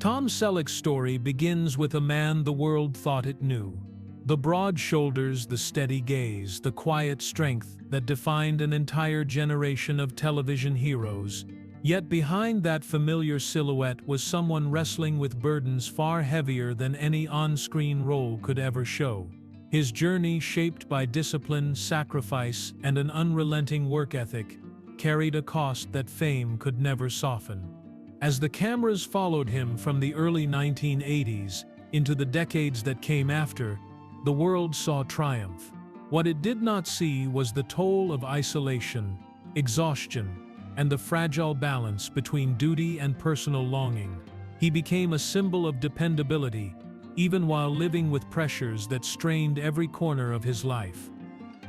Tom Selleck's story begins with a man the world thought it knew. The broad shoulders, the steady gaze, the quiet strength that defined an entire generation of television heroes. Yet behind that familiar silhouette was someone wrestling with burdens far heavier than any on-screen role could ever show. His journey, shaped by discipline, sacrifice, and an unrelenting work ethic, carried a cost that fame could never soften. As the cameras followed him from the early 1980s into the decades that came after, the world saw triumph. What it did not see was the toll of isolation, exhaustion, and the fragile balance between duty and personal longing. He became a symbol of dependability, even while living with pressures that strained every corner of his life.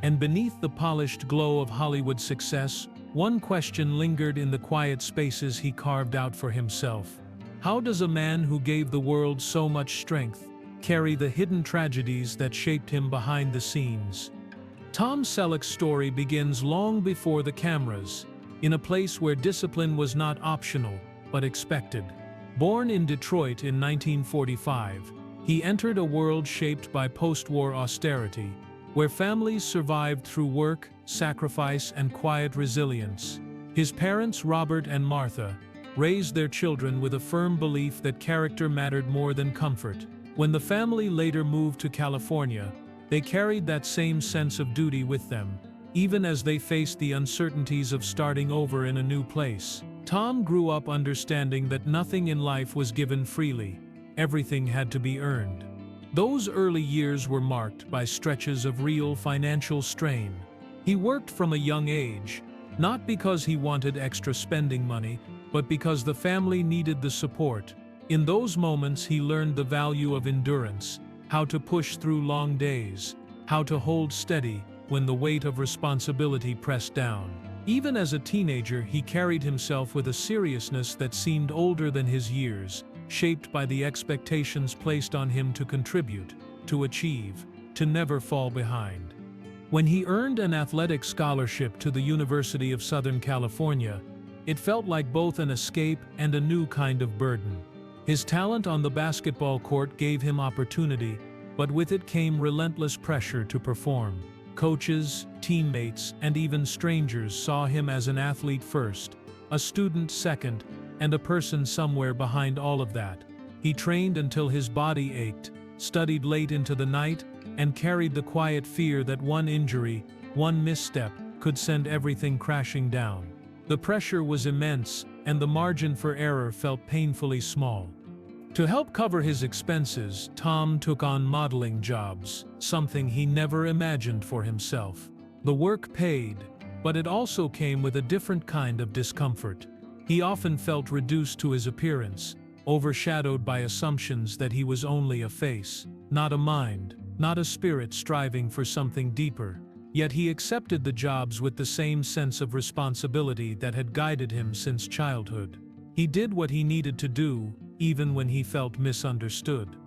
And beneath the polished glow of Hollywood success, one question lingered in the quiet spaces he carved out for himself. How does a man who gave the world so much strength carry the hidden tragedies that shaped him behind the scenes? Tom Selleck's story begins long before the cameras, in a place where discipline was not optional, but expected. Born in Detroit in 1945, he entered a world shaped by post-war austerity, where families survived through work, sacrifice, and quiet resilience. His parents, Robert and Martha, raised their children with a firm belief that character mattered more than comfort. When the family later moved to California, they carried that same sense of duty with them, even as they faced the uncertainties of starting over in a new place. Tom grew up understanding that nothing in life was given freely. Everything had to be earned. Those early years were marked by stretches of real financial strain. He worked from a young age, not because he wanted extra spending money, but because the family needed the support. In those moments, he learned the value of endurance, how to push through long days, how to hold steady when the weight of responsibility pressed down. Even as a teenager, he carried himself with a seriousness that seemed older than his years, shaped by the expectations placed on him to contribute, to achieve, to never fall behind. When he earned an athletic scholarship to the University of Southern California, it felt like both an escape and a new kind of burden. His talent on the basketball court gave him opportunity, but with it came relentless pressure to perform. Coaches, teammates, and even strangers saw him as an athlete first, a student second, and a person somewhere behind all of that. He trained until his body ached, studied late into the night, and carried the quiet fear that one injury, one misstep, could send everything crashing down. The pressure was immense, and the margin for error felt painfully small. To help cover his expenses, Tom took on modeling jobs, something he never imagined for himself. The work paid, but it also came with a different kind of discomfort. He often felt reduced to his appearance, overshadowed by assumptions that he was only a face, not a mind, not a spirit striving for something deeper. Yet he accepted the jobs with the same sense of responsibility that had guided him since childhood. He did what he needed to do, even when he felt misunderstood.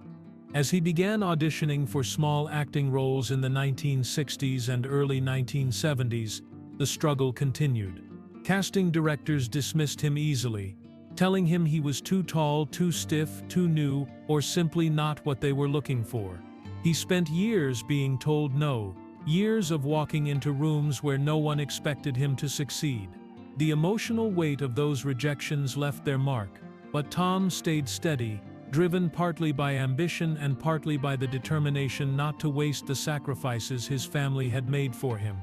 As he began auditioning for small acting roles in the 1960s and early 1970s, the struggle continued. Casting directors dismissed him easily, telling him he was too tall, too stiff, too new, or simply not what they were looking for. He spent years being told no, years of walking into rooms where no one expected him to succeed. The emotional weight of those rejections left their mark, but Tom stayed steady, driven partly by ambition and partly by the determination not to waste the sacrifices his family had made for him.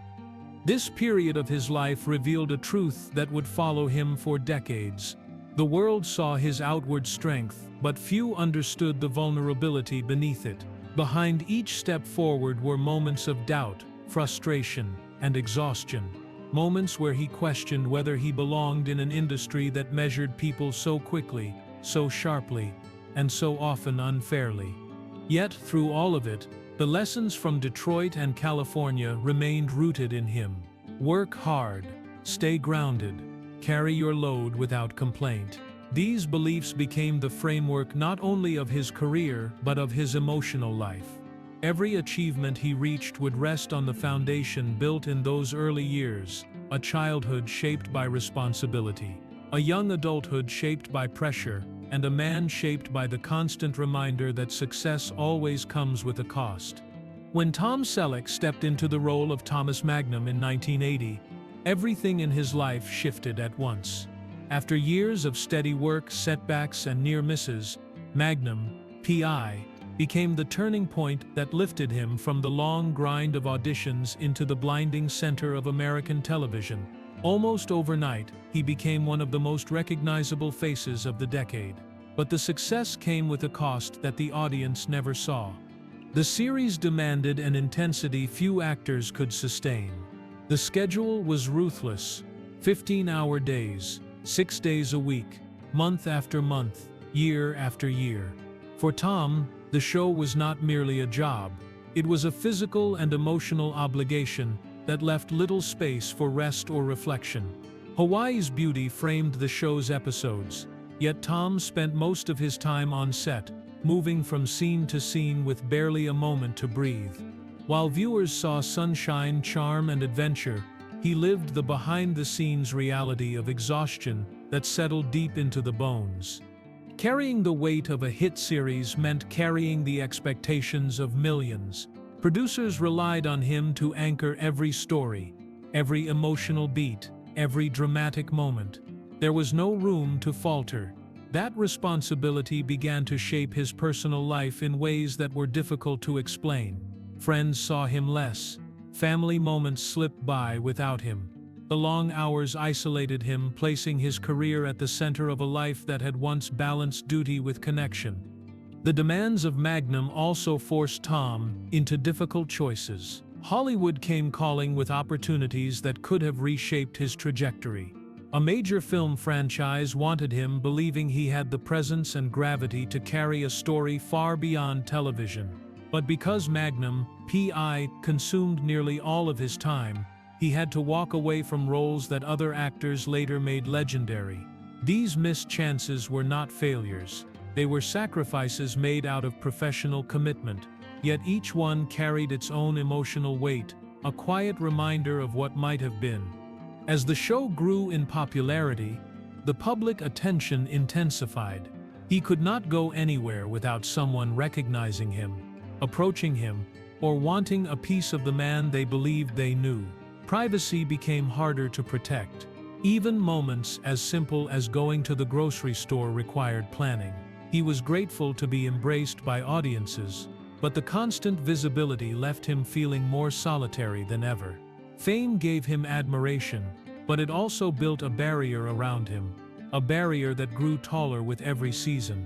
This period of his life revealed a truth that would follow him for decades. The world saw his outward strength, but few understood the vulnerability beneath it. Behind each step forward were moments of doubt, frustration, and exhaustion. Moments where he questioned whether he belonged in an industry that measured people so quickly, so sharply, and so often unfairly. Yet, through all of it, the lessons from Detroit and California remained rooted in him. Work hard, stay grounded, carry your load without complaint. These beliefs became the framework not only of his career, but of his emotional life. Every achievement he reached would rest on the foundation built in those early years, a childhood shaped by responsibility, a young adulthood shaped by pressure, and a man shaped by the constant reminder that success always comes with a cost. When Tom Selleck stepped into the role of Thomas Magnum in 1980, everything in his life shifted at once. After years of steady work, setbacks, and near misses, Magnum, P.I., became the turning point that lifted him from the long grind of auditions into the blinding center of American television. Almost overnight, he became one of the most recognizable faces of the decade. But the success came with a cost that the audience never saw. The series demanded an intensity few actors could sustain. The schedule was ruthless: 15-hour days, 6 days a week, month after month, year after year. For Tom, the show was not merely a job. It was a physical and emotional obligation that left little space for rest or reflection. Hawaii's beauty framed the show's episodes, yet Tom spent most of his time on set, moving from scene to scene with barely a moment to breathe. While viewers saw sunshine, charm, and adventure, he lived the behind-the-scenes reality of exhaustion that settled deep into the bones. Carrying the weight of a hit series meant carrying the expectations of millions. Producers relied on him to anchor every story, every emotional beat, every dramatic moment. There was no room to falter. That responsibility began to shape his personal life in ways that were difficult to explain. Friends saw him less. Family moments slipped by without him. The long hours isolated him, placing his career at the center of a life that had once balanced duty with connection. The demands of Magnum also forced Tom into difficult choices. Hollywood came calling with opportunities that could have reshaped his trajectory. A major film franchise wanted him, believing he had the presence and gravity to carry a story far beyond television. But because Magnum, P.I., consumed nearly all of his time, he had to walk away from roles that other actors later made legendary. These missed chances were not failures. They were sacrifices made out of professional commitment, yet each one carried its own emotional weight, a quiet reminder of what might have been. As the show grew in popularity, the public attention intensified. He could not go anywhere without someone recognizing him, approaching him, or wanting a piece of the man they believed they knew. Privacy became harder to protect. Even moments as simple as going to the grocery store required planning. He was grateful to be embraced by audiences, but the constant visibility left him feeling more solitary than ever. Fame gave him admiration, but it also built a barrier around him, a barrier that grew taller with every season.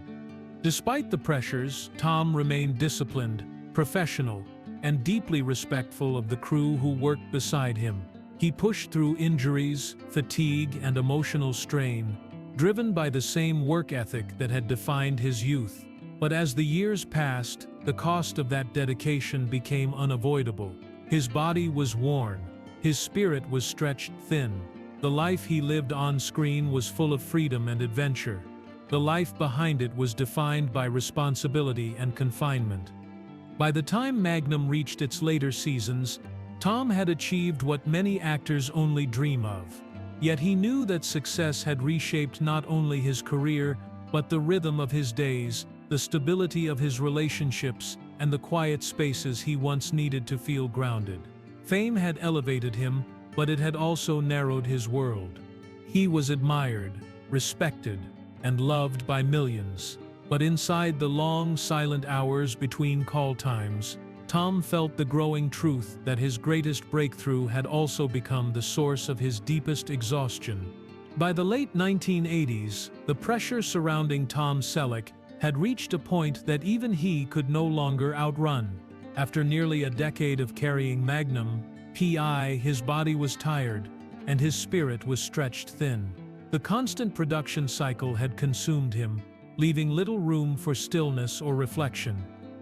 Despite the pressures, Tom remained disciplined, professional, and deeply respectful of the crew who worked beside him. He pushed through injuries, fatigue, and emotional strain, driven by the same work ethic that had defined his youth. But as the years passed, the cost of that dedication became unavoidable. His body was worn, his spirit was stretched thin. The life he lived on screen was full of freedom and adventure. The life behind it was defined by responsibility and confinement. By the time Magnum reached its later seasons, Tom had achieved what many actors only dream of. Yet he knew that success had reshaped not only his career, but the rhythm of his days, the stability of his relationships, and the quiet spaces he once needed to feel grounded. Fame had elevated him, but it had also narrowed his world. He was admired, respected, and loved by millions. But inside the long, silent hours between call times, Tom felt the growing truth that his greatest breakthrough had also become the source of his deepest exhaustion. By the late 1980s, the pressure surrounding Tom Selleck had reached a point that even he could no longer outrun. After nearly a decade of carrying Magnum, P.I., his body was tired, and his spirit was stretched thin. The constant production cycle had consumed him, leaving little room for stillness or reflection.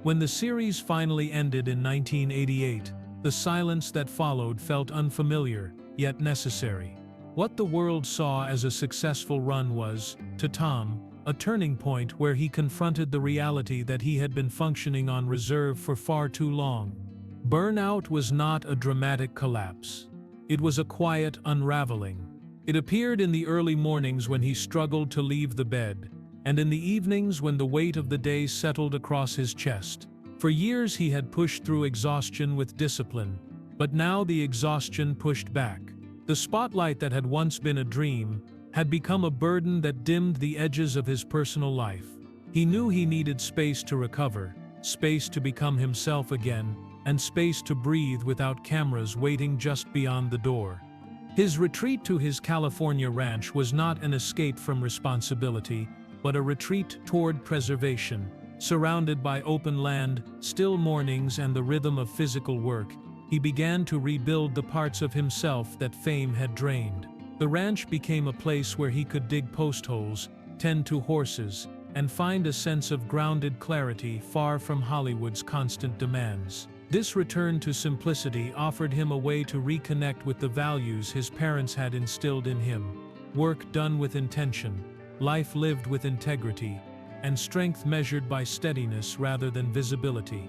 When the series finally ended in 1988, the silence that followed felt unfamiliar, yet necessary. What the world saw as a successful run was, to Tom, a turning point where he confronted the reality that he had been functioning on reserve for far too long. Burnout was not a dramatic collapse. It was a quiet unraveling. It appeared in the early mornings when he struggled to leave the bed, and in the evenings when the weight of the day settled across his chest. For years he had pushed through exhaustion with discipline, but now the exhaustion pushed back. The spotlight that had once been a dream had become a burden that dimmed the edges of his personal life. He knew he needed space to recover, space to become himself again, and space to breathe without cameras waiting just beyond the door. His retreat to his California ranch was not an escape from responsibility, but a retreat toward preservation. Surrounded by open land, still mornings, and the rhythm of physical work, he began to rebuild the parts of himself that fame had drained. The ranch became a place where he could dig post holes, tend to horses, and find a sense of grounded clarity far from Hollywood's constant demands. This return to simplicity offered him a way to reconnect with the values his parents had instilled in him: work done with intention, life lived with integrity, and strength measured by steadiness rather than visibility.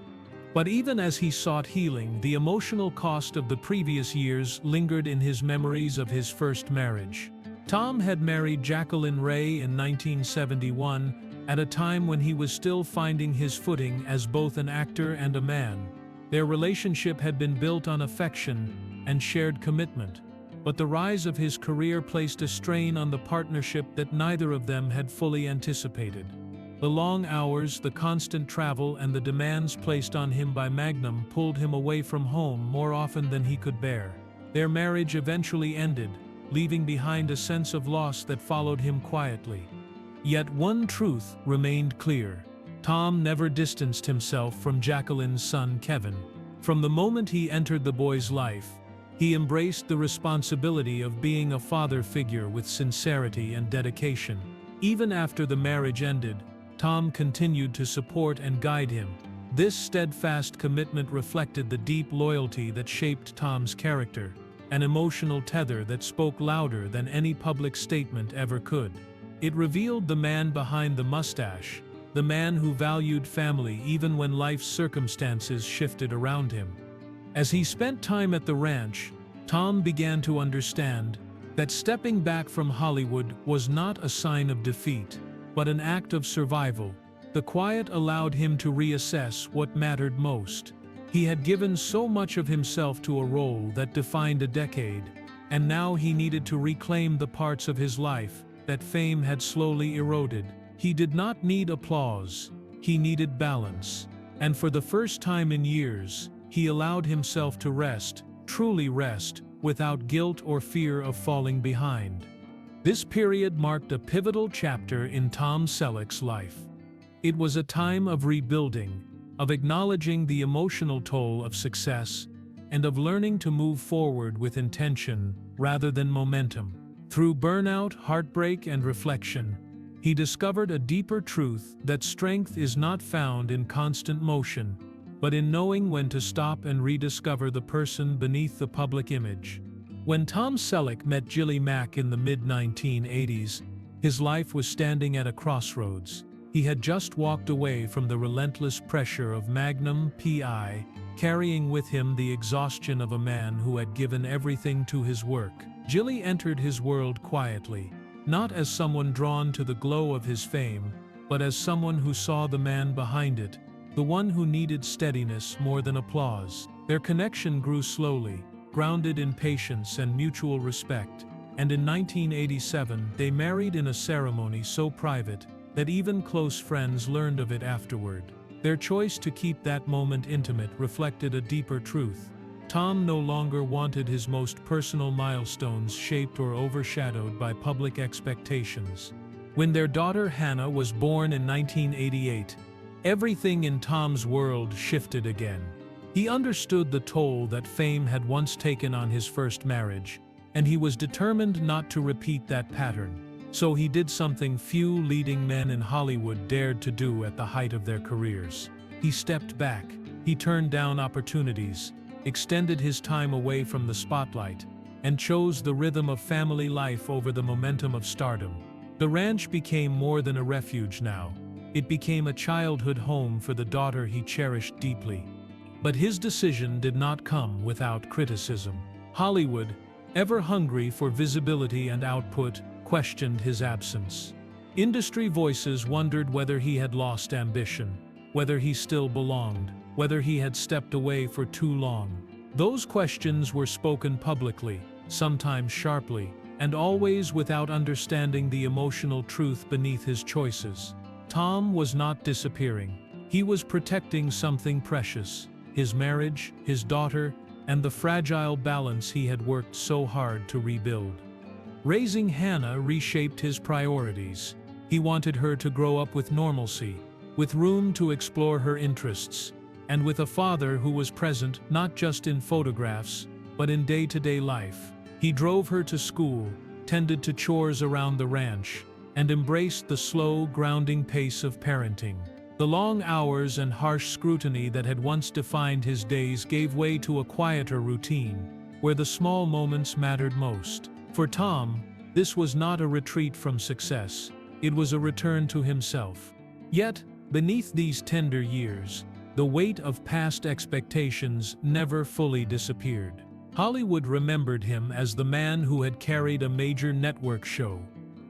But even as he sought healing, the emotional cost of the previous years lingered in his memories of his first marriage. Tom had married Jacqueline Ray in 1971, at a time when he was still finding his footing as both an actor and a man. Their relationship had been built on affection and shared commitment, but the rise of his career placed a strain on the partnership that neither of them had fully anticipated. The long hours, the constant travel, and the demands placed on him by Magnum pulled him away from home more often than he could bear. Their marriage eventually ended, leaving behind a sense of loss that followed him quietly. Yet one truth remained clear: Tom never distanced himself from Jacqueline's son Kevin. From the moment he entered the boy's life, he embraced the responsibility of being a father figure with sincerity and dedication. Even after the marriage ended, Tom continued to support and guide him. This steadfast commitment reflected the deep loyalty that shaped Tom's character, an emotional tether that spoke louder than any public statement ever could. It revealed the man behind the mustache, the man who valued family even when life's circumstances shifted around him. As he spent time at the ranch, Tom began to understand that stepping back from Hollywood was not a sign of defeat, but an act of survival. The quiet allowed him to reassess what mattered most. He had given so much of himself to a role that defined a decade, and now he needed to reclaim the parts of his life that fame had slowly eroded. He did not need applause, he needed balance. And for the first time in years, he allowed himself to rest, truly rest, without guilt or fear of falling behind. This period marked a pivotal chapter in Tom Selleck's life. It was a time of rebuilding, of acknowledging the emotional toll of success, and of learning to move forward with intention rather than momentum. Through burnout, heartbreak, and reflection, he discovered a deeper truth: that strength is not found in constant motion, but in knowing when to stop and rediscover the person beneath the public image. When Tom Selleck met Jilly Mack in the mid-1980s, his life was standing at a crossroads. He had just walked away from the relentless pressure of Magnum PI, carrying with him the exhaustion of a man who had given everything to his work. Jilly entered his world quietly, not as someone drawn to the glow of his fame, but as someone who saw the man behind it, the one who needed steadiness more than applause. Their connection grew slowly, grounded in patience and mutual respect, and in 1987 they married in a ceremony so private that even close friends learned of it afterward. Their choice to keep that moment intimate reflected a deeper truth. Tom no longer wanted his most personal milestones shaped or overshadowed by public expectations. When their daughter Hannah was born in 1988, everything in Tom's world shifted again. He understood the toll that fame had once taken on his first marriage, and he was determined not to repeat that pattern. So he did something few leading men in Hollywood dared to do at the height of their careers. He stepped back. He turned down opportunities, extended his time away from the spotlight, and chose the rhythm of family life over the momentum of stardom. The ranch became more than a refuge now. It became a childhood home for the daughter he cherished deeply. But his decision did not come without criticism. Hollywood, ever hungry for visibility and output, questioned his absence. Industry voices wondered whether he had lost ambition, whether he still belonged, whether he had stepped away for too long. Those questions were spoken publicly, sometimes sharply, and always without understanding the emotional truth beneath his choices. Tom was not disappearing. He was protecting something precious: his marriage, his daughter, and the fragile balance he had worked so hard to rebuild. Raising Hannah reshaped his priorities. He wanted her to grow up with normalcy, with room to explore her interests, and with a father who was present not just in photographs, but in day-to-day life. He drove her to school, tended to chores around the ranch, and embraced the slow, grounding pace of parenting. The long hours and harsh scrutiny that had once defined his days gave way to a quieter routine, where the small moments mattered most. For Tom, this was not a retreat from success, it was a return to himself. Yet, beneath these tender years, the weight of past expectations never fully disappeared. Hollywood remembered him as the man who had carried a major network show,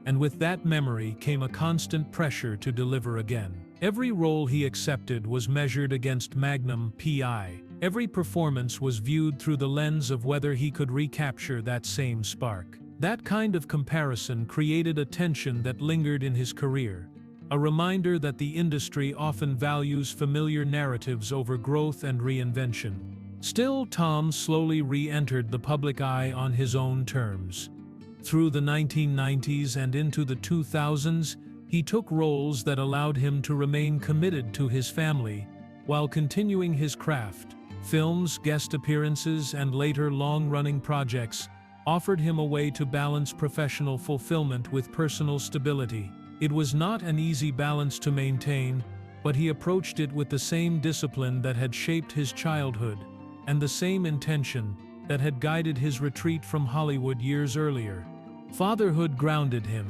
and with that memory came a constant pressure to deliver again. Every role he accepted was measured against Magnum PI. Every performance was viewed through the lens of whether he could recapture that same spark. That kind of comparison created a tension that lingered in his career, a reminder that the industry often values familiar narratives over growth and reinvention. Still, Tom slowly re-entered the public eye on his own terms. Through the 1990s and into the 2000s, he took roles that allowed him to remain committed to his family while continuing his craft. Films, guest appearances, and later long-running projects offered him a way to balance professional fulfillment with personal stability. It was not an easy balance to maintain, but he approached it with the same discipline that had shaped his childhood, and the same intention that had guided his retreat from Hollywood years earlier. Fatherhood grounded him,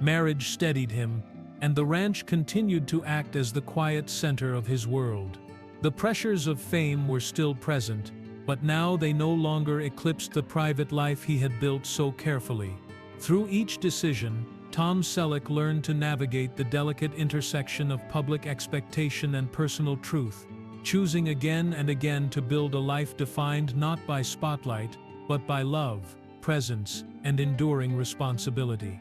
marriage steadied him, and the ranch continued to act as the quiet center of his world. The pressures of fame were still present, but now they no longer eclipsed the private life he had built so carefully. Through each decision, Tom Selleck learned to navigate the delicate intersection of public expectation and personal truth, choosing again and again to build a life defined not by spotlight, but by love, presence, and enduring responsibility.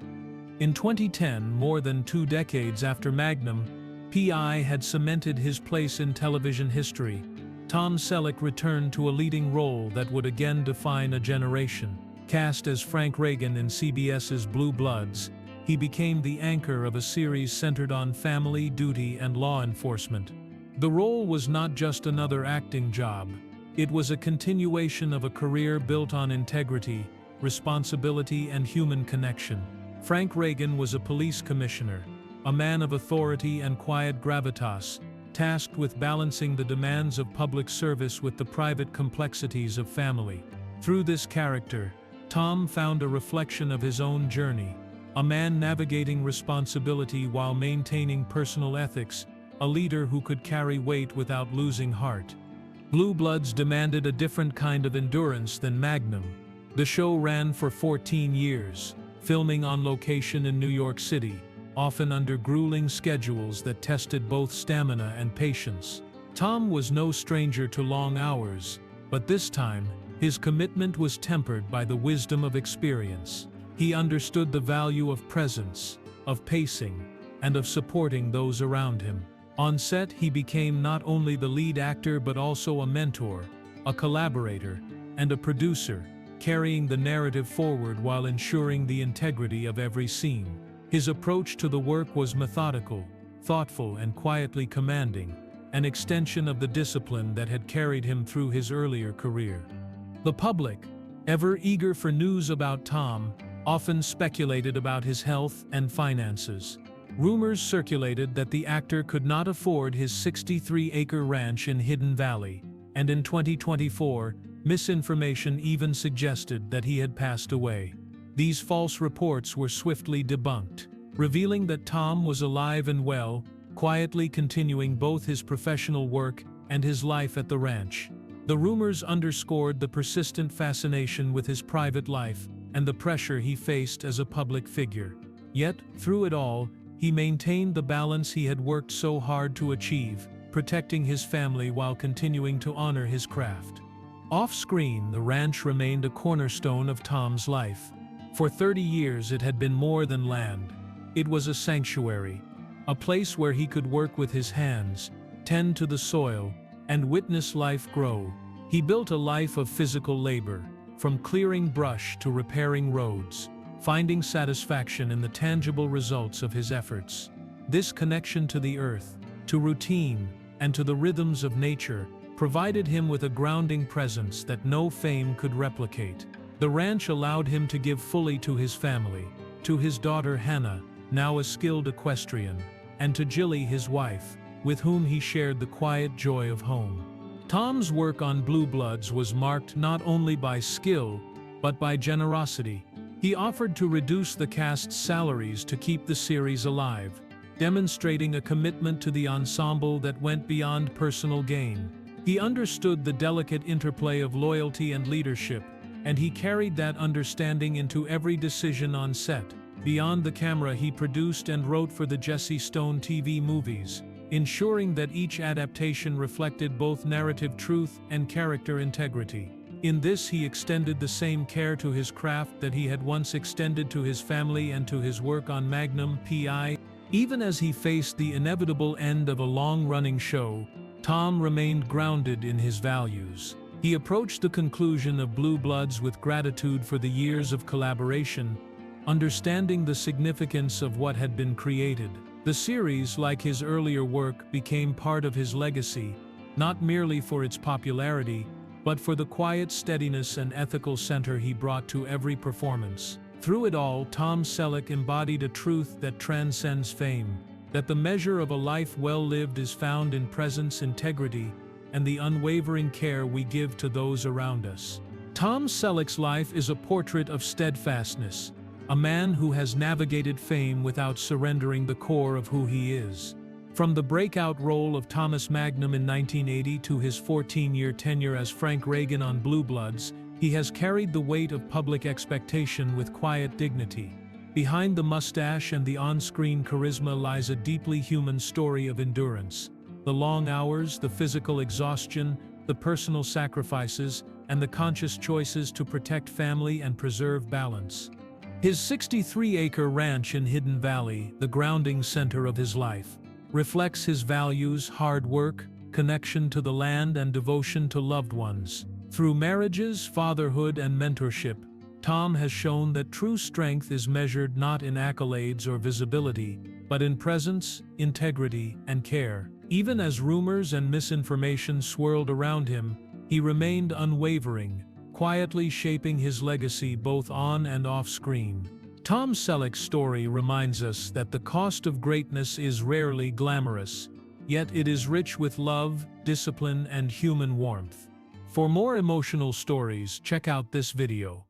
In 2010, more than 2 decades after Magnum PI had cemented his place in television history, Tom Selleck returned to a leading role that would again define a generation. Cast as Frank Reagan in CBS's Blue Bloods, he became the anchor of a series centered on family, duty, and law enforcement. The role was not just another acting job. It was a continuation of a career built on integrity, responsibility, and human connection. Frank Reagan was a police commissioner, a man of authority and quiet gravitas, tasked with balancing the demands of public service with the private complexities of family. Through this character, Tom found a reflection of his own journey, a man navigating responsibility while maintaining personal ethics, a leader who could carry weight without losing heart. Blue Bloods demanded a different kind of endurance than Magnum. The show ran for 14 years, filming on location in New York City, often under grueling schedules that tested both stamina and patience. Tom was no stranger to long hours, but this time, his commitment was tempered by the wisdom of experience. He understood the value of presence, of pacing, and of supporting those around him. On set, he became not only the lead actor but also a mentor, a collaborator, and a producer, carrying the narrative forward while ensuring the integrity of every scene. His approach to the work was methodical, thoughtful, and quietly commanding, an extension of the discipline that had carried him through his earlier career. The public, ever eager for news about Tom, often speculated about his health and finances. Rumors circulated that the actor could not afford his 63-acre ranch in Hidden Valley, and in 2024, misinformation even suggested that he had passed away. These false reports were swiftly debunked, revealing that Tom was alive and well, quietly continuing both his professional work and his life at the ranch. The rumors underscored the persistent fascination with his private life and the pressure he faced as a public figure. Yet, through it all, he maintained the balance he had worked so hard to achieve, protecting his family while continuing to honor his craft. Off-screen, the ranch remained a cornerstone of Tom's life. For 30 years it had been more than land. It was a sanctuary, a place where he could work with his hands, tend to the soil, and witness life grow. He built a life of physical labor, from clearing brush to repairing roads, finding satisfaction in the tangible results of his efforts. This connection to the earth, to routine, and to the rhythms of nature provided him with a grounding presence that no fame could replicate. The ranch allowed him to give fully to his family, to his daughter Hannah, now a skilled equestrian, and to Jilly, his wife, with whom he shared the quiet joy of home. Tom's work on Blue Bloods was marked not only by skill, but by generosity. He offered to reduce the cast's salaries to keep the series alive, demonstrating a commitment to the ensemble that went beyond personal gain. He understood the delicate interplay of loyalty and leadership, and he carried that understanding into every decision on set. Beyond the camera, he produced and wrote for the Jesse Stone TV movies, ensuring that each adaptation reflected both narrative truth and character integrity. In this, he extended the same care to his craft that he had once extended to his family and to his work on Magnum PI. Even as he faced the inevitable end of a long-running show, Tom remained grounded in his values. He approached the conclusion of Blue Bloods with gratitude for the years of collaboration, understanding the significance of what had been created. The series, like his earlier work, became part of his legacy, not merely for its popularity, but for the quiet steadiness and ethical center he brought to every performance. Through it all, Tom Selleck embodied a truth that transcends fame, that the measure of a life well lived is found in presence, integrity, and the unwavering care we give to those around us. Tom Selleck's life is a portrait of steadfastness, a man who has navigated fame without surrendering the core of who he is. From the breakout role of Thomas Magnum in 1980 to his 14-year tenure as Frank Reagan on Blue Bloods, he has carried the weight of public expectation with quiet dignity. Behind the mustache and the on-screen charisma lies a deeply human story of endurance. The long hours, the physical exhaustion, the personal sacrifices, and the conscious choices to protect family and preserve balance. His 63-acre ranch in Hidden Valley, the grounding center of his life, reflects his values, hard work, connection to the land, and devotion to loved ones. Through marriages, fatherhood, and mentorship, Tom has shown that true strength is measured not in accolades or visibility, but in presence, integrity, and care. Even as rumors and misinformation swirled around him, he remained unwavering, quietly shaping his legacy both on and off screen. Tom Selleck's story reminds us that the cost of greatness is rarely glamorous, yet it is rich with love, discipline, and human warmth. For more emotional stories, check out this video.